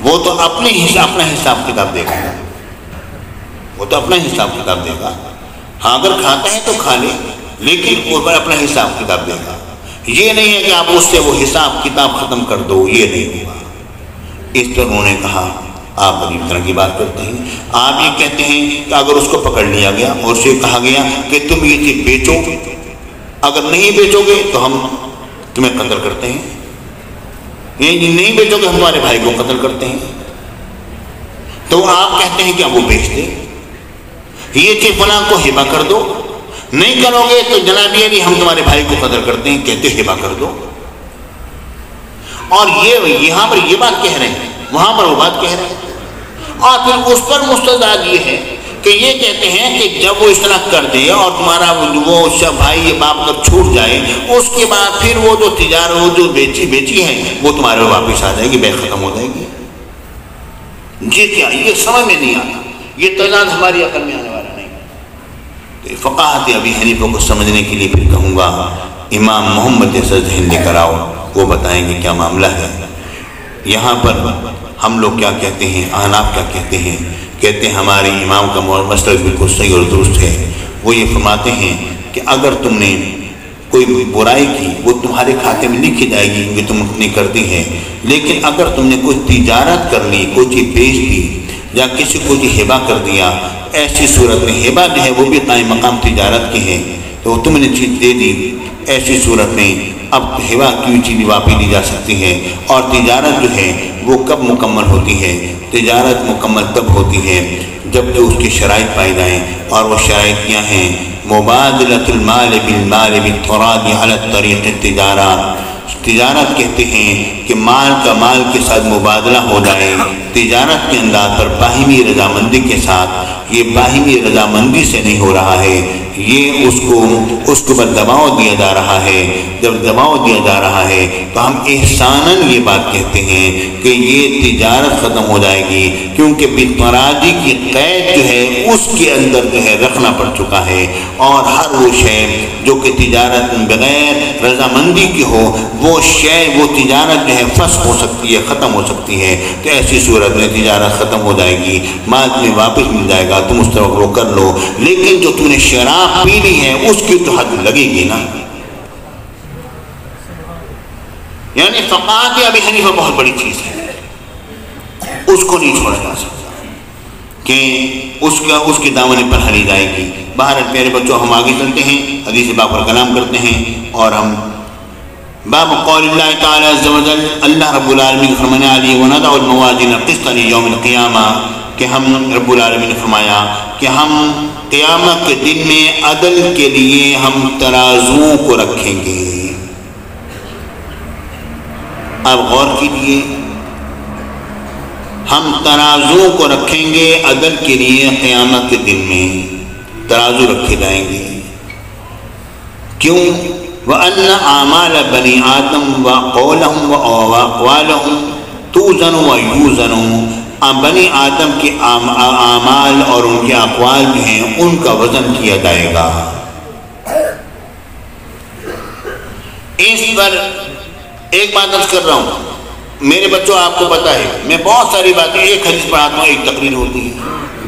وہ تو اپنا حساب کتاب دے گا. وہ تو اپنا حساب کتاب دے گا. ہاں اگر کھاتا ہے تو کھا لے، لیکن وہ اپنا حساب کتاب دے گا. یہ نہیں ہے کہ آپ اس سے وہ حساب کتاب ختم کر دو، یہ نہیں ہوگا. اس طرح انہوں نے کہا. آپ عجیب طرح کی بات کرتے ہیں. آپ یہ کہتے ہیں کہ اگر اس کو پکڑ لیا گیا اور اسے کہا گیا کہ تم یہ چیز بیچو، اگر نہیں بیچو گے تو ہم تمہیں قتل کرتے ہیں، یہ نہیں بیچو گے ہم تمہارے بھائی کو قتل کرتے ہیں، تو آپ کہتے ہیں کہ اب وہ بیچ دے، یہ چیز فلاں کو ہبہ کر دو، نہیں کرو گے تو جناب علی ہم تمہارے بھائی کو قتل کرتے ہیں، کہتے ہبہ کر دو. اور یہ یہاں پر یہ بات کہہ رہے ہیں، وہاں پر وہ بات کہہ رہے ہیں. اور پھر اس پر مستداد یہ ہے کہ یہ کہتے ہیں کہ جب وہ اس طرح کر دے اور تمہارا وہ بھائی یہ باپ کر چھوٹ جائے، اس کے بعد پھر وہ جو تجارت وہ جو بیچی ہے وہ تمہارے واپس آ جائے گی، بے ختم ہو جائے گی. جی کیا یہ سمجھ میں نہیں آتا، یہ تضاد ہماری عقل میں آنے والا نہیں. تو فقاہت ابی حنیفہ کو سمجھنے کے لیے پھر کہوں گا امام محمد جیسا ذہن لے کر آؤ، وہ بتائیں گے کیا معاملہ ہے. یہاں پر ہم لوگ کیا کہتے ہیں، احناف کیا کہتے ہیں، کہتے ہیں ہمارے امام کا مسلک بالکل صحیح اور درست ہے. وہ یہ فرماتے ہیں کہ اگر تم نے کوئی برائی کی وہ تمہارے کھاتے میں لکھی جائے گی کہ تم نے کر دی ہے، لیکن اگر تم نے کوئی تجارت کر لی، کوئی چیز بیچ دی یا کسی کو جو ہبہ کر دیا، ایسی صورت میں ہبہ جو ہے وہ بھی قائم مقام تجارت کی ہے، تو تم نے چیز دے دی، ایسی صورت میں اب ہبہ کی چیز واپس لی جا سکتی ہے. اور تجارت جو ہے وہ کب مکمل ہوتی ہے؟ تجارت مکمل تب ہوتی ہے جبکہ اس کی شرائط پائی جائیں، اور وہ شرائط کیا ہیں؟ مبادلۃ المال بالمال بالتراض علی الطریق التجارہ، تجارت کہتے ہیں کہ مال کا مال کے ساتھ مبادلہ ہو جائے تجارت کے انداز پر باہمی رضامندی کے ساتھ۔ یہ باہمی رضامندی سے نہیں ہو رہا ہے، یہ اس کو دباؤ دیا جا رہا ہے۔ جب دباؤ دیا جا رہا ہے تو ہم احساناً یہ بات کہتے ہیں کہ یہ تجارت ختم ہو جائے گی، کیونکہ بالتراضی کی قید جو ہے اس کے اندر جو ہے رکھنا پڑ چکا ہے، اور ہر وہ شے جو کہ تجارت بغیر رضامندی کی ہو وہ شے وہ تجارت جو ہے فسخ ہو سکتی ہے، ختم ہو سکتی ہے۔ تو ایسی صورت میں تجارت ختم ہو جائے گی، مال میں واپس مل جائے گا، تم اس طرح وہ کر لو، لیکن جو تم نے شراب پی لی ہے اس کی تو حد لگے گی نا۔ یعنی فقاہت ابی حنیفہ بہت بڑی چیز ہے، اس کو نہیں چھوڑا جا سکتا کہ اس کے دامن پر ہلی جائے گی۔ باہر پیارے بچوں، ہم آگے چلتے ہیں، حدیث باب پر کلام کرتے ہیں، اور ہم باب قول اللہ تعالی عز و جل، اللہ رب العالمین فرمانے علی وَنَضَعُ الْمَوَازِينَ الْقِسْطَ لِيَوْمِ الْقِيَامَةِ، کہ ہم رب العالمین نے فرمایا کہ ہم قیامت کے دن میں عدل کے لیے ہم ترازوؤں کو رکھیں گے۔ اب غور کیجیے، ہم ترازوؤں کو رکھیں گے عدل کے لیے، قیامت کے دن میں ترازو رکھے جائیں گے۔ کیوں؟ وَأَنَّ أَعْمَالَ بَنِي آدَمَ وَقَوْلَهُمْ وَأَقْوَالَهُمْ تُوزَنُ وَيُوزَنُ، بنی آدم کے اعمال اور ان کے اقوال جو ہیں ان کا وزن کیا جائے گا۔ اس پر ایک بات عرض کر رہا ہوں، میرے بچوں آپ کو پتہ ہے میں بہت ساری باتیں، ایک حدیث پڑھاتا ہوں ایک تقریر ہوتی ہے،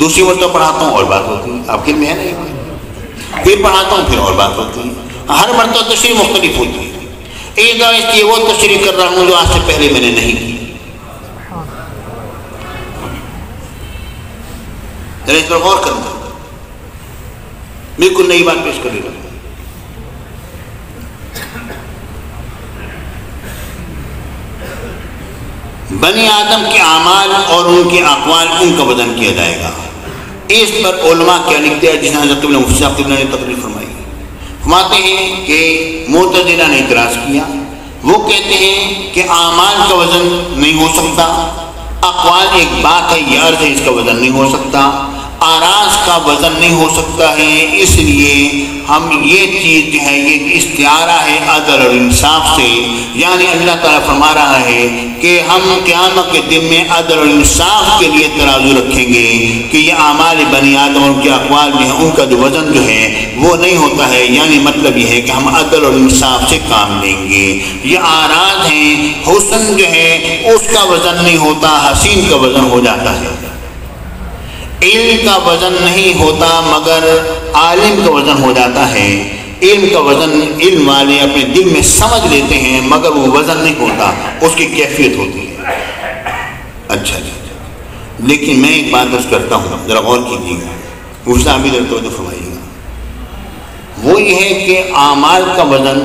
دوسری مرتبہ پڑھاتا ہوں اور بات ہوتی ہے، آپ کے میں ہے نا، پھر پڑھاتا ہوں پھر اور بات ہوتی ہے، ہر مرتبہ تشریح مختلف ہوتی ہے۔ ایک دفعہ اس لیے وہ تشریح کر رہا ہوں جو آج سے پہلے میں نے نہیں کی، اس پر غور کرنا، بالکل نئی بات پیش کر رہا ہوں۔ بنی آدم کے اعمال اور ان کے اقوال ان کا وزن کیا جائے گا۔ اس پر علماء کیا لکھتے ہیں، جس نے حضرت مفتی صاحب قبلہ نے تقریر فرمائی، فرماتے ہیں کہ معتزلہ نے اعتراض کیا، وہ کہتے ہیں کہ اعمال کا وزن نہیں ہو سکتا، اقوال ایک بات ہے، یہ عرض ہے، اس کا وزن نہیں ہو سکتا، آراز کا وزن نہیں ہو سکتا ہے، اس لیے ہم یہ چیز جو ہے یہ استعارہ ہے عدل اور انصاف سے، یعنی اللہ تعالیٰ فرما رہا ہے کہ ہم قیامت کے دن میں عدل اور انصاف کے لیے ترازو رکھیں گے کہ یہ اعمال بنی آدم اور ان کے اقوال جو ہیں ان کا جو وزن جو ہے وہ نہیں ہوتا ہے، یعنی مطلب یہ ہے کہ ہم عدل اور انصاف سے کام لیں گے۔ یہ آراز ہیں، حسن جو ہے اس کا وزن نہیں ہوتا، حسین کا وزن ہو جاتا ہے۔ علم کا وزن نہیں ہوتا مگر عالم کا وزن ہو جاتا ہے۔ علم کا وزن علم والے اپنے دل میں سمجھ لیتے ہیں مگر وہ وزن نہیں ہوتا، اس کی کیفیت ہوتی ہے۔ اچھا جی، لیکن میں ایک بات عرض کرتا ہوں، ذرا غور کیجیے گا، مجھے بھی ذرا توجہ فرمائیے گا، وہ یہ ہے کہ اعمال کا وزن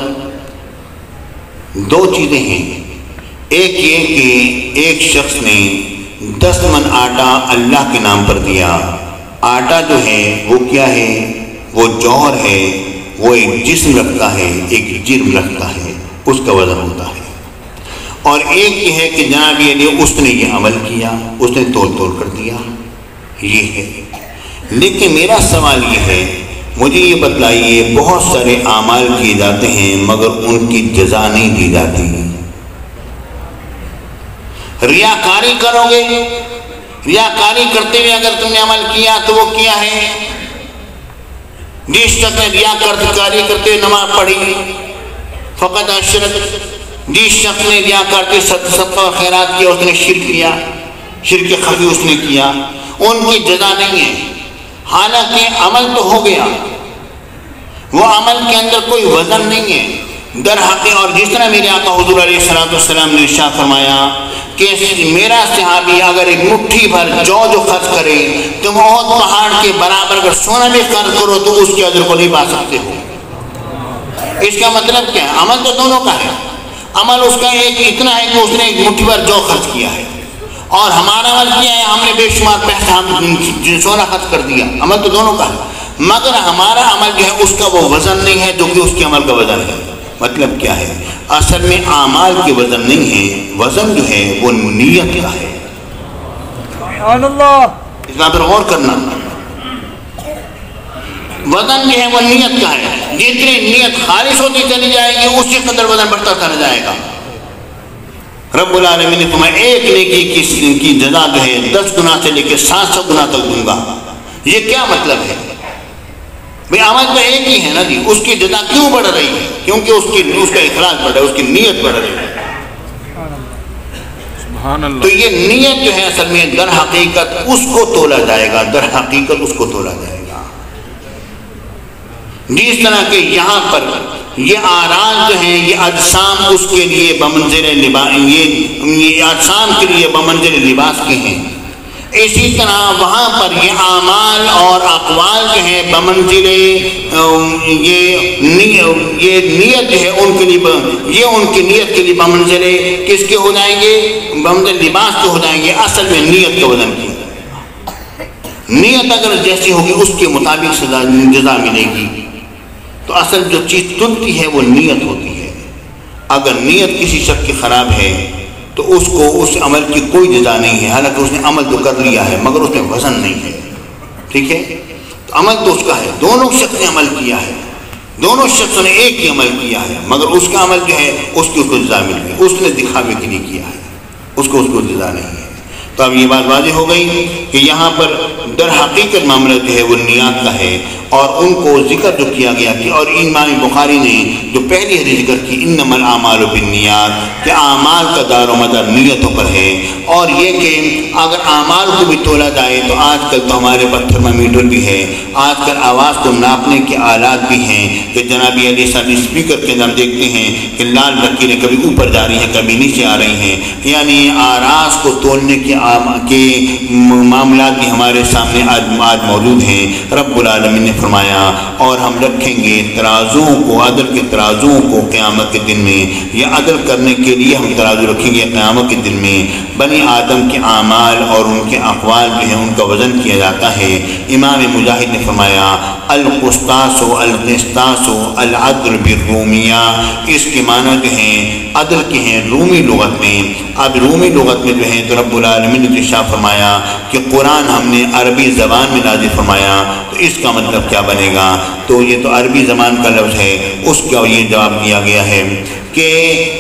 دو چیزیں ہیں۔ ایک یہ کہ ایک شخص نے 10 من آٹا اللہ کے نام پر دیا، آٹا جو ہے وہ کیا ہے، وہ جوہر ہے، وہ ایک جسم رکھتا ہے، ایک جرم رکھتا ہے، اس کا وزن ہوتا ہے۔ اور ایک یہ ہے کہ جناب یہ اس نے یہ عمل کیا، اس نے توڑ کر دیا، یہ ہے۔ لیکن میرا سوال یہ ہے، مجھے یہ بتلائیے، بہت سارے اعمال کیے جاتے ہیں مگر ان کی جزا نہیں دی جاتی۔ ریاکاری کرو گے، ریاکاری کرتے ہوئے اگر تم نے عمل کیا تو وہ کیا ہے، جس شخص نے ریاکاری کرتے ہوئے نماز پڑھی فقط اشرک، جس شخص نے ریاکاری صدقہ و خیرات کیا اس نے شرک کیا، شرک خفی اس نے کیا، ان کی جزا نہیں ہے۔ حالانکہ عمل تو ہو گیا، وہ عمل کے اندر کوئی وزن نہیں ہے در حقیقت۔ اور جس طرح میرے آقا حضور علیہ السلام نے ارشاد فرمایا کہ میرا صحابی اگر ایک مٹھی بھر جو خرچ کرے تم احد پہاڑ کے برابر اگر سونا بھی خرچ کرو تو اس کے اجر کو نہیں پا سکتے ہو۔ اس کا مطلب کیا ہے؟ عمل تو دونوں کا ہے، عمل اس کا ایک اتنا ہے کہ اس نے ایک مٹھی بھر جو خرچ کیا ہے، اور ہمارا عمل کیا ہے، ہم نے بے شمار پیسہ ہم سونا خرچ کر دیا، عمل تو دونوں کا ہے، مگر ہمارا عمل جو ہے اس کا وہ وزن نہیں ہے جو کہ اس کے عمل کا وزن ہے۔ مطلب کیا ہے؟ اصل میں اعمال کے وزن نہیں ہے، وزن جو ہے وہ نیت کا ہے۔
سبحان اللہ،
اس بات پر غور کرنا، وزن جو ہے وہ نیت کا ہے، جتنی نیت خالص ہوتی چلی جائے گی اسی قدر وزن بڑھتا چلا جائے گا۔ رب العالمین نے فرمایا ایک نیکی کی جزا جو ہے 10 گنا سے لے کے 700 گنا تک دوں گا۔ یہ کیا مطلب ہے؟ بھئی عمل تو ایک ہی ہے نا جی، اس کی جزا کیوں بڑھ رہی ہے؟ کیونکہ اس کا اخلاص بڑھ رہا ہے، اس کی نیت بڑھ رہی ہے۔ تو یہ نیت جو ہے اصل میں در حقیقت اس کو تولا جائے گا، در حقیقت اس کو تولا جائے گا۔ جس طرح کہ یہاں پر یہ آراز جو ہیں یہ اجسام اس کے لیے بمنزل لباس، یہ اجسام کے لیے بمنزل لباس کے ہیں، اسی طرح وہاں پر یہ اعمال اور اقوال جو ہیں بمنزل یہ نیت جو ہے ان کے لیے، یہ ان کی نیت کے لیے بمنزل کس کے ہو جائیں گے؟ بمنزل لباس کے ہو جائیں گے۔ اصل میں نیت کا وزن کیا، نیت اگر جیسی ہوگی اس کے مطابق جزا ملے گی۔ تو اصل جو چیز تلتی ہے وہ نیت ہوتی ہے۔ اگر نیت کسی شخص کی خراب ہے تو اس کو اس عمل کی کوئی جزا نہیں ہے، حالانکہ اس نے عمل تو کر لیا ہے مگر اس میں وزن نہیں ہے۔ ٹھیک ہے، تو عمل تو اس کا ہے، دونوں شخص نے عمل کیا ہے، دونوں شخصوں نے ایک ہی عمل کیا ہے، مگر اس کا عمل جو ہے اس کی اس کو جزا مل گئی، اس نے دکھاوے کے لیے کیا ہے، اس کو جزا نہیں ہے۔ تو اب یہ بات واضح ہو گئی کہ یہاں پر در حقیقت معاملہ جو ہے وہ نیات کا ہے، اور ان کو ذکر جو کیا گیا کہ، اور امام بخاری نے جو پہلی حدیث ذکر کی انما الاعمال بالنیات، کہ اعمال کا دار و مدار نیتوں پر ہے، اور یہ کہ اگر اعمال کو بھی تولا جائے تو آج کل تو ہمارے پاس تھرمامیٹر بھی ہے، آج کل آواز کو ناپنے کے آلات بھی ہیں، کہ جناب علی صاحب اسپیکر کے اندر ہم دیکھتے ہیں کہ لال لکیریں کبھی اوپر جا رہی ہیں کبھی نیچے آ رہی ہیں، یعنی آراز کو تولنے کے معاملات بھی ہمارے سامنے آج موجود ہیں۔ رب العالمین نے فرمایا اور ہم رکھیں گے ترازوؤں کو، عدل کے ترازوؤں کو قیامت کے دن میں، یا عدل کرنے کے لیے ہم ترازو رکھیں گے قیامت کے دن میں۔ بنی آدم کے اعمال اور ان کے اقوال جو ہیں ان کا وزن کیا جاتا ہے۔ امام مجاہد نے فرمایا القسطاس القسطاس العدل بالرومیہ، اس کے معنی جو ہیں عدل کے ہیں رومی لغت میں۔ اب رومی لغت میں جو ہیں تو رب العالمین نے ارشاد فرمایا کہ قرآن ہم نے عربی زبان میں نازل فرمایا، تو اس کا مطلب کیا بنے گا؟ تو یہ تو عربی زبان کا لفظ ہے، اس کا یہ جواب دیا گیا ہے کہ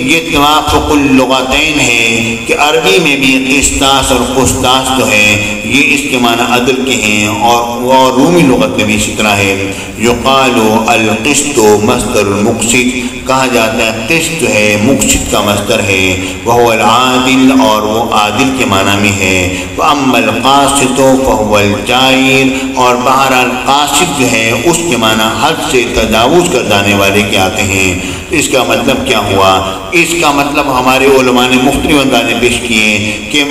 یہ توافق اللغتین ہے کہ عربی میں بھی قسطاس اور قسطاس جو ہے یہ اس کے معنی عدل کے ہیں، اور رومی لغت میں بھی اسی طرح ہے۔ یقال القسط مصدر المقسط، کہا جاتا ہے قسط جو ہے مقسط کا مصدر ہے، وہ العادل، اور وہ عادل کے معنی میں ہے۔ واما القاسط فهو الجائر، اور بہرحال قاسط جو ہے اس کے معنی حد سے تجاوز کر جانے والے کے آتے ہیں۔ اس کا مطلب کیا ہوا؟ اس کا مطلب ہمارے علماء نے مختلف انداز پیش کیے کہ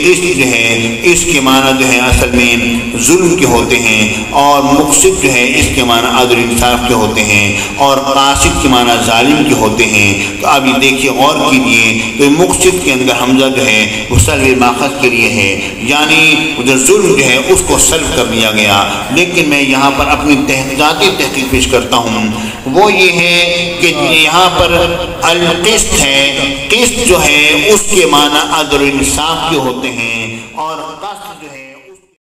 قسط جو ہے اس کے معنی جو ہے اصل میں ظلم کے ہوتے ہیں، اور مقسط جو ہے اس کے معنی عدل انصاف کے ہوتے ہیں، اور قاسط کے معنی ظالم کے ہوتے ہیں۔ تو اب یہ دیکھیے غور کیجیے، تو مقسط کے اندر حمزہ جو ہے وہ سلب ماخذ کے لیے ہے، یعنی جو ظلم جو ہے اس کو سلب کر دیا گیا۔ لیکن میں یہاں پر اپنی ذاتی تحقیق پیش کرتا ہوں، وہ یہ ہے کہ یہاں پر القسط ہے، قسط جو ہے اس کے معنی عدل انصاف کے ہوتے ہیں، اور قسط جو ہے